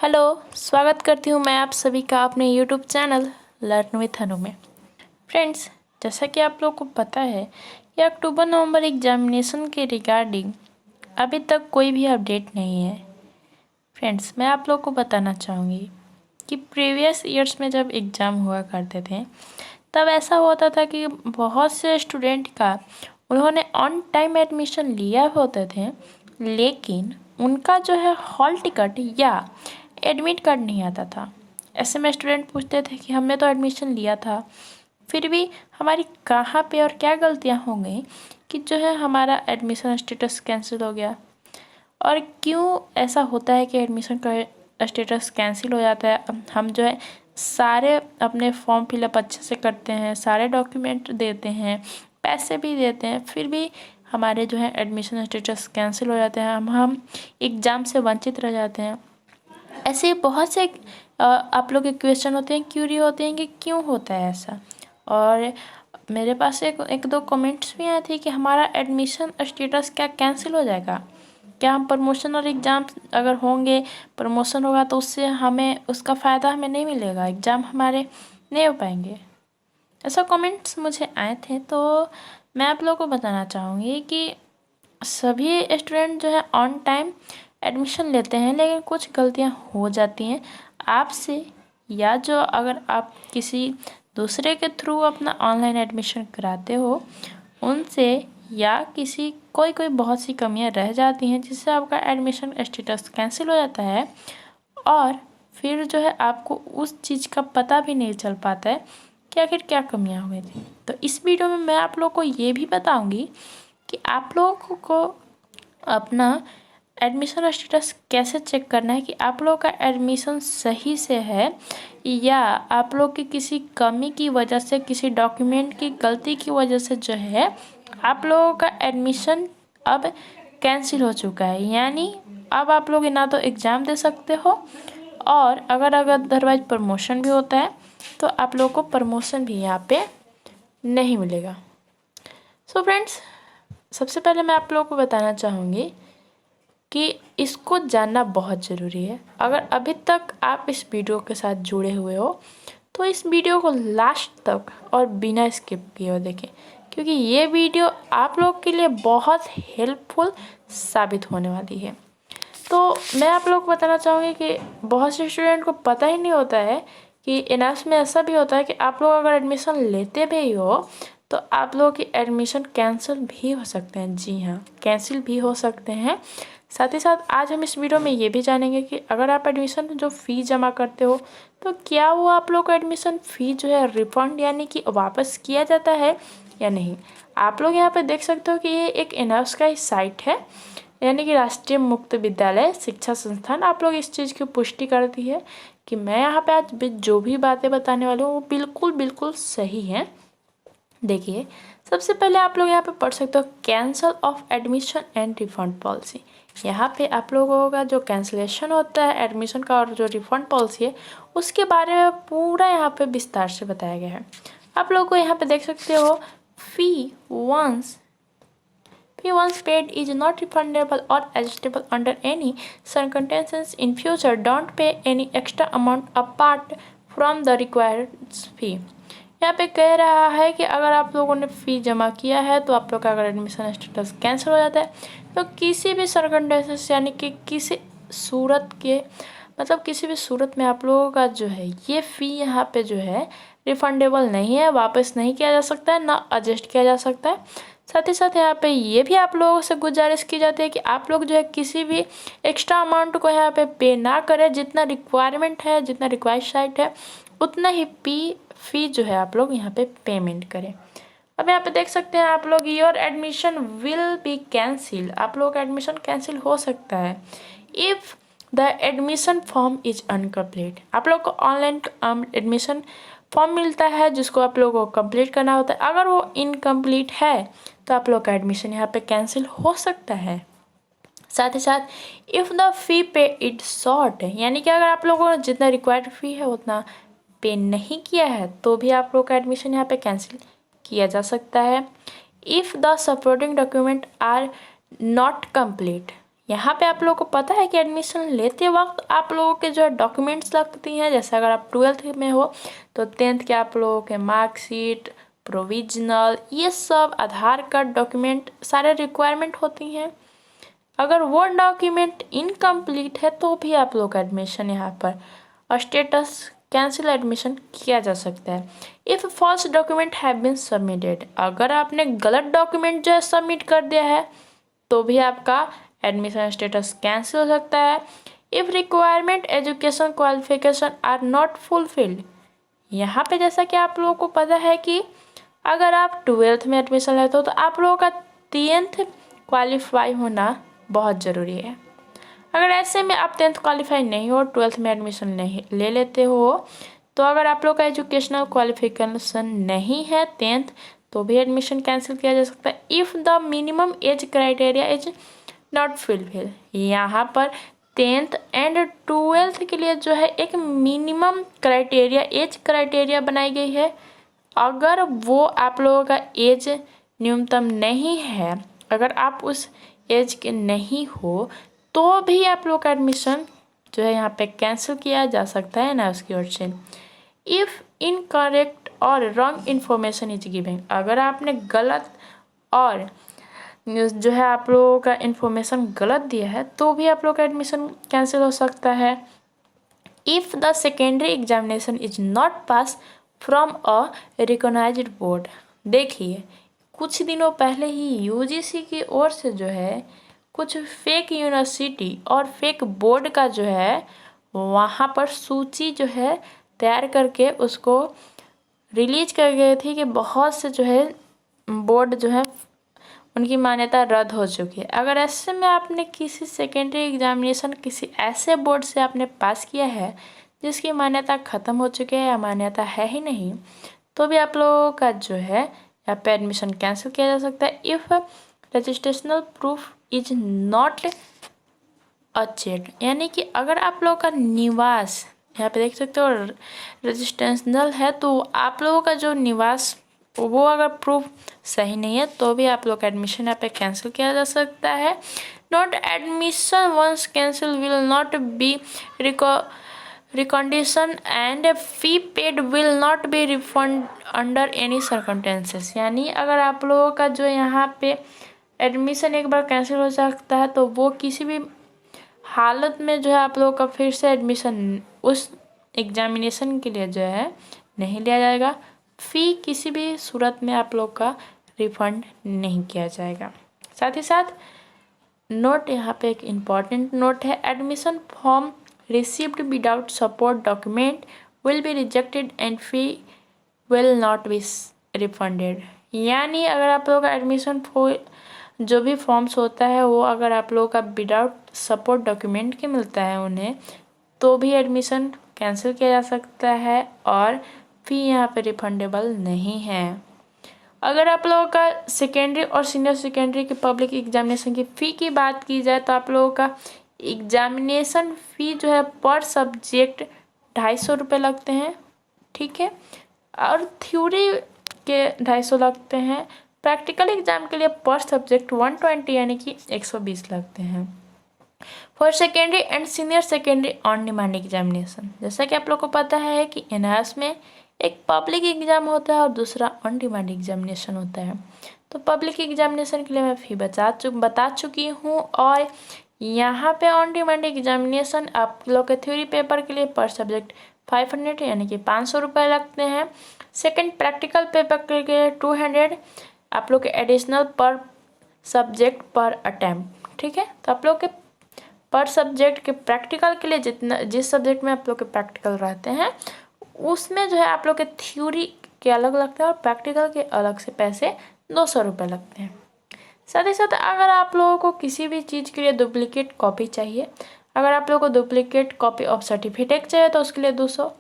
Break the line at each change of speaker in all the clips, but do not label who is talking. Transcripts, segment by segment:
Hello, स्वागत करती हूँ मैं आप सभी का अपने यूट्यूब चैनल लर्न विथ अनु में। फ्रेंड्स, जैसा कि आप लोग को पता है कि अक्टूबर नवंबर एग्जामिनेशन के रिगार्डिंग अभी तक कोई भी अपडेट नहीं है। फ्रेंड्स, मैं आप लोग को बताना चाहूँगी कि प्रीवियस ईयर्स में जब एग्ज़ाम हुआ करते थे तब ऐसा होता था कि बहुत से स्टूडेंट का उन्होंने ऑन टाइम एडमिशन लिया होते थे, लेकिन उनका जो है हॉल टिकट या एडमिट कार्ड नहीं आता था। ऐसे में स्टूडेंट पूछते थे कि हमने तो एडमिशन लिया था, फिर भी हमारी कहाँ पे और क्या गलतियाँ हो गई कि जो है हमारा एडमिशन स्टेटस कैंसिल हो गया। और क्यों ऐसा होता है कि एडमिशन का स्टेटस कैंसिल हो जाता है। हम जो है सारे अपने फॉर्म फिलअप अच्छे से करते हैं, सारे डॉक्यूमेंट देते हैं, पैसे भी देते हैं, फिर भी हमारे जो है एडमिशन स्टेटस कैंसिल हो जाते हैं, हम एग्ज़ाम से वंचित रह जाते हैं। ऐसे बहुत से आप लोग के क्वेश्चन होते हैं, क्यूरी होते हैं कि क्यों होता है ऐसा। और मेरे पास एक दो कमेंट्स भी आए थे कि हमारा एडमिशन स्टेटस क्या कैंसिल हो जाएगा, क्या हम प्रमोशन और एग्ज़ाम अगर होंगे, प्रमोशन होगा तो उससे हमें उसका फ़ायदा हमें नहीं मिलेगा, एग्ज़ाम हमारे नहीं हो पाएंगे। ऐसा कमेंट्स मुझे आए थे। तो मैं आप लोगों को बताना चाहूँगी कि सभी स्टूडेंट जो है ऑन टाइम एडमिशन लेते हैं, लेकिन कुछ गलतियां हो जाती हैं आपसे, या जो अगर आप किसी दूसरे के थ्रू अपना ऑनलाइन एडमिशन कराते हो उनसे, या किसी कोई बहुत सी कमियां रह जाती हैं जिससे आपका एडमिशन स्टेटस कैंसिल हो जाता है, और फिर जो है आपको उस चीज़ का पता भी नहीं चल पाता है कि आखिर क्या कमियां हुई थी। तो इस वीडियो में मैं आप लोग को ये भी बताऊंगी कि आप लोगों को अपना एडमिशन स्टेटस कैसे चेक करना है कि आप लोग का एडमिशन सही से है, या आप लोग की किसी कमी की वजह से, किसी डॉक्यूमेंट की गलती की वजह से जो है आप लोगों का एडमिशन अब कैंसिल हो चुका है। यानी अब आप लोग ना तो एग्ज़ाम दे सकते हो, और अगर अदरवाइज प्रमोशन भी होता है तो आप लोग को प्रमोशन भी यहाँ पे नहीं मिलेगा। सो फ्रेंड्स, सबसे पहले मैं आप लोगों को बताना चाहूँगी कि इसको जानना बहुत ज़रूरी है। अगर अभी तक आप इस वीडियो के साथ जुड़े हुए हो तो इस वीडियो को लास्ट तक और बिना स्किप किए हुए देखें, क्योंकि ये वीडियो आप लोग के लिए बहुत हेल्पफुल साबित होने वाली है। तो मैं आप लोग को बताना चाहूँगी कि बहुत से स्टूडेंट को पता ही नहीं होता है कि एनआरएस में ऐसा भी होता है कि आप लोग अगर एडमिशन लेते भी हो तो आप लोगों की एडमिशन कैंसिल भी हो सकते हैं। जी हाँ, कैंसिल भी हो सकते हैं। साथ ही साथ आज हम इस वीडियो में ये भी जानेंगे कि अगर आप एडमिशन जो फ़ी जमा करते हो तो क्या वो आप लोग का एडमिशन फ़ी जो है रिफंड यानी कि वापस किया जाता है या नहीं। आप लोग यहाँ पे देख सकते हो कि ये एक एनआरएस का ही साइट है, यानी कि राष्ट्रीय मुक्त विद्यालय शिक्षा संस्थान। आप लोग इस चीज़ की पुष्टि करती है कि मैं यहाँ पे आज जो भी बातें बताने वाली हूँ वो बिल्कुल सही हैं। देखिए, सबसे पहले आप लोग यहाँ पे पढ़ सकते हो cancel of admission and refund policy. यहाँ पे आप लोगों का जो कैंसिलेशन होता है एडमिशन का और जो रिफंड पॉलिसी है उसके बारे में पूरा यहाँ पे विस्तार से बताया गया है। आप लोग को यहाँ पे देख सकते हो फी once paid is not refundable or adjustable under any circumstances in future. Don't pay any extra amount apart from the required fee. यहाँ पे कह रहा है कि अगर आप लोगों ने फ़ी जमा किया है तो आप लोग का अगर एडमिशन स्टेटस कैंसिल हो जाता है तो किसी भी सर्कमस्टेंसेस यानी कि किसी सूरत के मतलब किसी भी सूरत में आप लोगों का जो है ये फ़ी यहाँ पे जो है रिफंडेबल नहीं है, वापस नहीं किया जा सकता है, ना एडजस्ट किया जा सकता है। साथ ही साथ यहाँ पे ये भी आप लोगों से गुजारिश की जाती है कि आप लोग जो है किसी भी एक्स्ट्रा अमाउंट को यहाँ पे ना करें। जितना रिक्वायरमेंट है, जितना रिक्वायर्ड साइट है उतना ही फ़ी जो है आप लोग यहाँ पे पेमेंट करें। अब यहाँ पे देख सकते हैं आप लोग your admission will be cancel. आप लोग का एडमिशन कैंसिल हो सकता है if the admission form is incomplete. आप लोग को ऑनलाइन एडमिशन फॉर्म मिलता है जिसको आप लोगों को कंप्लीट करना होता है। अगर वो इनकम्प्लीट है तो आप लोग का एडमिशन यहाँ पे कैंसिल हो सकता है। साथ ही साथ इफ़ द फ़ी पे इट शॉर्ट, यानी कि अगर आप लोगों ने जितना रिक्वायर्ड फ़ी है उतना पे नहीं किया है तो भी आप लोग का एडमिशन यहाँ पे कैंसिल किया जा सकता है। If the supporting document are not complete, यहाँ पे आप लोगों को पता है कि एडमिशन लेते वक्त आप लोगों के जो है डॉक्यूमेंट्स लगती हैं। जैसे अगर आप 12th में हो तो 10th के आप लोगों के मार्कशीट, प्रोविजनल, ये सब आधार कार्ड डॉक्यूमेंट सारे रिक्वायरमेंट होती हैं। अगर वो डॉक्यूमेंट इनकम्प्लीट है तो भी आप लोग का एडमिशन यहाँ पर स्टेटस कैंसिल एडमिशन किया जा सकता है। If false document have been submitted, अगर आपने गलत डॉक्यूमेंट जो है सबमिट कर दिया है तो भी आपका एडमिशन स्टेटस कैंसिल हो सकता है। If requirement education qualification are not fulfilled, यहाँ पे जैसा कि आप लोगों को पता है कि अगर आप 12th में एडमिशन लेते हो तो आप लोगों का 10th क्वालिफाई होना बहुत ज़रूरी है। अगर ऐसे में आप 10th क्वालिफाई नहीं हो, 12th में एडमिशन नहीं ले लेते हो, तो अगर आप लोग का एजुकेशनल क्वालिफिकेशन नहीं है 10th, तो भी एडमिशन कैंसिल किया जा सकता है। If the minimum age criteria is not fulfil, यहाँ पर 10th एंड 12th के लिए जो है एक मिनिमम क्राइटेरिया, एज क्राइटेरिया बनाई गई है। अगर वो आप लोगों का एज न्यूनतम नहीं है, अगर आप उस एज के नहीं हो, तो भी आप लोग का एडमिशन जो है यहाँ पे कैंसिल किया जा सकता है ना उसकी ओर से। इफ़ इनकरेक्ट और रॉन्ग इन्फॉर्मेशन इज गिवन, अगर आपने गलत और जो है आप लोगों का इन्फॉर्मेशन गलत दिया है तो भी आप लोग का एडमिशन कैंसिल हो सकता है। If the secondary examination is not pass from a recognised board, देखिए कुछ दिनों पहले ही यूजीसी की ओर से जो है कुछ फेक यूनिवर्सिटी और फेक बोर्ड का जो है वहाँ पर सूची जो है तैयार करके उसको रिलीज कर गए थे कि बहुत से जो है बोर्ड जो है उनकी मान्यता रद्द हो चुकी है। अगर ऐसे में आपने किसी सेकेंडरी एग्जामिनेशन किसी ऐसे बोर्ड से आपने पास किया है जिसकी मान्यता ख़त्म हो चुकी है या मान्यता है ही नहीं, तो भी आप लोगों का जो है यहाँ पे एडमिशन कैंसिल किया जा सकता है। इफ़ रजिस्ट्रेशनल प्रूफ इज नॉट अचेड, यानी कि अगर आप लोगों का निवास, यहाँ पे देख सकते हो रजिस्ट्रेशनल है, तो आप लोगों का जो निवास वो अगर प्रूफ सही नहीं है तो भी आप लोग का एडमिशन यहाँ पे कैंसिल किया जा सकता है। Not admission once cancel will not be recondition and fee paid will not be refund under any circumstances, यानी अगर आप लोगों का जो यहाँ पे एडमिशन एक बार कैंसिल हो सकता है तो वो किसी भी हालत में जो है आप लोगों का फिर से एडमिशन उस एग्जामिनेशन के लिए जो है नहीं लिया जाएगा। फ़ी किसी भी सूरत में आप लोग का रिफंड नहीं किया जाएगा। साथ ही साथ नोट, यहाँ पे एक इम्पॉर्टेंट नोट है, admission form received without support document will be rejected and fee will not be refunded, यानी अगर आप लोग का एडमिशन जो भी फॉर्म्स होता है वो अगर आप लोगों का विदाउट सपोर्ट डॉक्यूमेंट के मिलता है उन्हें, तो भी एडमिशन कैंसिल किया जा सकता है और फ़ी यहाँ पे रिफंडेबल नहीं है। अगर आप लोगों का सेकेंडरी और सीनियर सेकेंडरी की पब्लिक एग्जामिनेशन की फ़ी की बात की जाए तो आप लोगों का एग्जामिनेशन फ़ी जो है पर सब्जेक्ट 250 रुपये लगते हैं, ठीक है, और थ्योरी के 250 लगते हैं। प्रैक्टिकल एग्जाम के लिए पर सब्जेक्ट 120 यानी कि 120 लगते हैं। For secondary and senior secondary on demand examination, जैसा कि आप लोग को पता है कि एनआरएस में एक पब्लिक एग्जाम होता है और दूसरा ऑन डिमांड एग्जामिनेशन होता है। तो पब्लिक एग्जामिनेशन के लिए मैं फ़ी बता चुकी हूँ, और यहाँ पे ऑन डिमांड एग्जामिनेशन आप लोग के थ्योरी पेपर के लिए पर सब्जेक्ट 500 यानी कि 500 रुपये लगते हैं। सेकंड प्रैक्टिकल पेपर के लिए 200 आप लोग के एडिशनल पर सब्जेक्ट पर अटैम्प्ट, ठीक है। तो आप लोग के पर सब्जेक्ट के प्रैक्टिकल के लिए जिस सब्जेक्ट में आप लोग के प्रैक्टिकल रहते हैं उसमें जो है आप लोग के थ्योरी के अलग लगते हैं और प्रैक्टिकल के अलग से पैसे 200 रुपये लगते हैं। साथ ही साथ अगर आप लोगों को किसी भी चीज़ के लिए डुप्लीकेट कॉपी चाहिए, अगर आप लोगों को डुप्लीकेट कॉपी ऑफ सर्टिफिकेट चाहिए तो उसके लिए 200,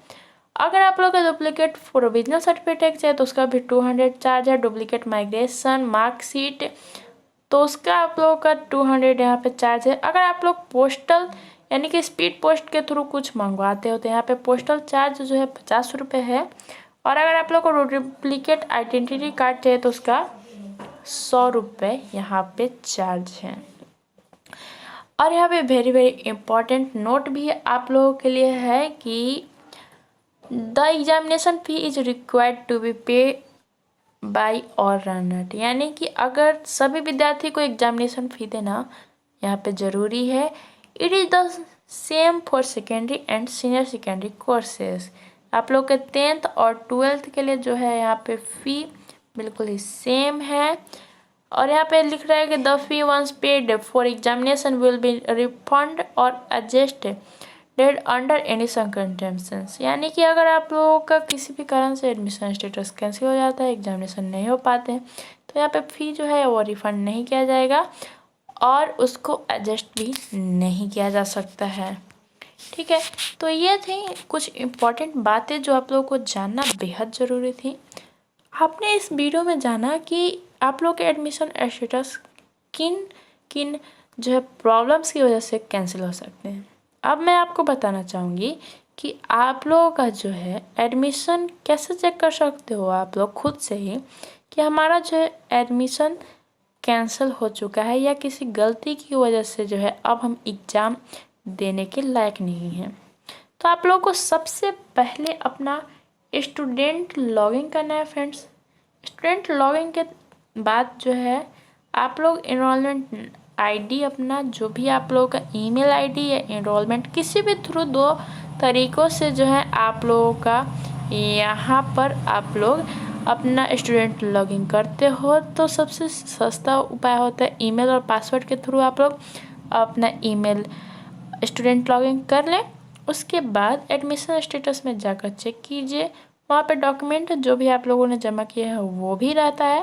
अगर आप लोगों को डुप्लीकेट प्रोविजनल सर्टिफिकेट चाहिए तो उसका भी 200 चार्ज है। डुप्लीकेट माइग्रेशन मार्कशीट तो उसका आप लोगों का 200 यहाँ पे चार्ज है। अगर आप लोग पोस्टल यानी कि स्पीड पोस्ट के थ्रू कुछ मंगवाते हो तो यहाँ पे पोस्टल चार्ज जो है 50 रुपये है, और अगर आप लोग को डुप्लीकेट आइडेंटिटी कार्ड चाहिए तो उसका 100 रुपये यहाँ पे चार्ज है। और यहाँ पे वेरी वेरी इम्पॉर्टेंट नोट भी आप लोगों के लिए है कि the examination fee is required to be pay by और रनर, यानी कि अगर सभी विद्यार्थी को एग्जामिनेशन फी देना यहाँ पे ज़रूरी है। It is the same for secondary and senior secondary courses. आप लोग के 10th और 12th के लिए जो है यहाँ पे फ़ी बिल्कुल ही सेम है। और यहाँ पे लिख रहा है कि the fee once paid for examination will be refund or adjusted under any circumstances, यानी कि अगर आप लोगों का किसी भी कारण से एडमिशन स्टेटस कैंसिल हो जाता है, एग्जामिनेशन नहीं हो पाते हैं, तो यहाँ पे फ़ी जो है वो रिफ़ंड नहीं किया जाएगा और उसको एडजस्ट भी नहीं किया जा सकता है। ठीक है, तो ये थी कुछ इम्पॉर्टेंट बातें जो आप लोगों को जानना बेहद ज़रूरी थी। आपने इस वीडियो में जाना कि आप लोग के एडमिशन स्टेटस किन किन जो है प्रॉब्लम्स की वजह से कैंसिल हो सकते हैं। अब मैं आपको बताना चाहूँगी कि आप लोगों का जो है एडमिशन कैसे चेक कर सकते हो आप लोग खुद से ही कि हमारा जो है एडमिशन कैंसिल हो चुका है या किसी गलती की वजह से जो है अब हम एग्ज़ाम देने के लायक नहीं हैं। तो आप लोगों को सबसे पहले अपना स्टूडेंट लॉगिन करना है फ्रेंड्स। स्टूडेंट लॉगिन के बाद जो है आप लोग एनरोलमेंट आईडी अपना जो भी आप लोगों का ईमेल आईडी या एनरोलमेंट किसी भी थ्रू 2 तरीक़ों से जो है आप लोगों का यहाँ पर आप लोग अपना स्टूडेंट लॉगिन करते हो तो सबसे सस्ता उपाय होता है ईमेल और पासवर्ड के थ्रू आप लोग अपना ईमेल स्टूडेंट लॉगिन कर लें। उसके बाद एडमिशन स्टेटस में जाकर चेक कीजिए, वहाँ पे डॉक्यूमेंट जो भी आप लोगों ने जमा किया है वो भी रहता है,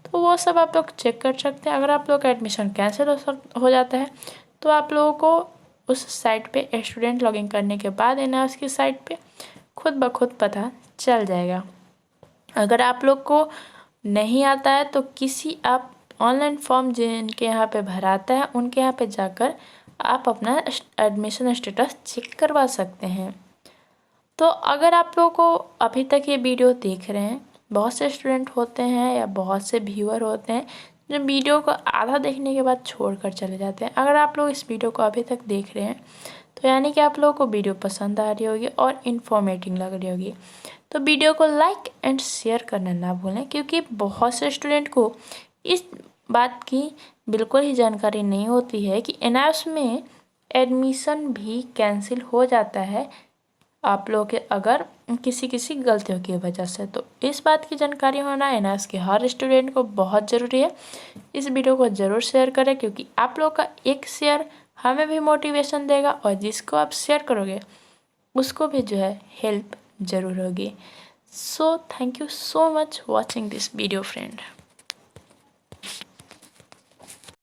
तो वो सब आप लोग चेक कर सकते हैं। अगर आप लोग का एडमिशन कैंसिल हो जाता है तो आप लोगों को उस साइट पे स्टूडेंट लॉगिन करने के बाद एनआईओएस की साइट पे खुद ब खुद पता चल जाएगा। अगर आप लोग को नहीं आता है तो किसी आप ऑनलाइन फॉर्म जिनके यहाँ पे भराता है उनके यहाँ पे जाकर आप अपना एडमिशन स्टेटस चेक करवा सकते हैं। तो अगर आप लोगों को अभी तक ये वीडियो देख रहे हैं, बहुत से स्टूडेंट होते हैं या बहुत से व्यूअर होते हैं जो वीडियो को आधा देखने के बाद छोड़कर चले जाते हैं। अगर आप लोग इस वीडियो को अभी तक देख रहे हैं तो यानी कि आप लोगों को वीडियो पसंद आ रही होगी और इन्फॉर्मेटिव लग रही होगी, तो वीडियो को लाइक एंड शेयर करना ना भूलें, क्योंकि बहुत से स्टूडेंट को इस बात की बिल्कुल ही जानकारी नहीं होती है कि एनआईओएस में एडमिशन भी कैंसिल हो जाता है आप लोग के अगर किसी गलतियों की वजह से। तो इस बात की जानकारी होना एनआईओएस के हर स्टूडेंट को बहुत ज़रूरी है। इस वीडियो को ज़रूर शेयर करें, क्योंकि आप लोग का एक शेयर हमें भी मोटिवेशन देगा और जिसको आप शेयर करोगे उसको भी जो है हेल्प ज़रूर होगी। So thank you so much watching this video friend.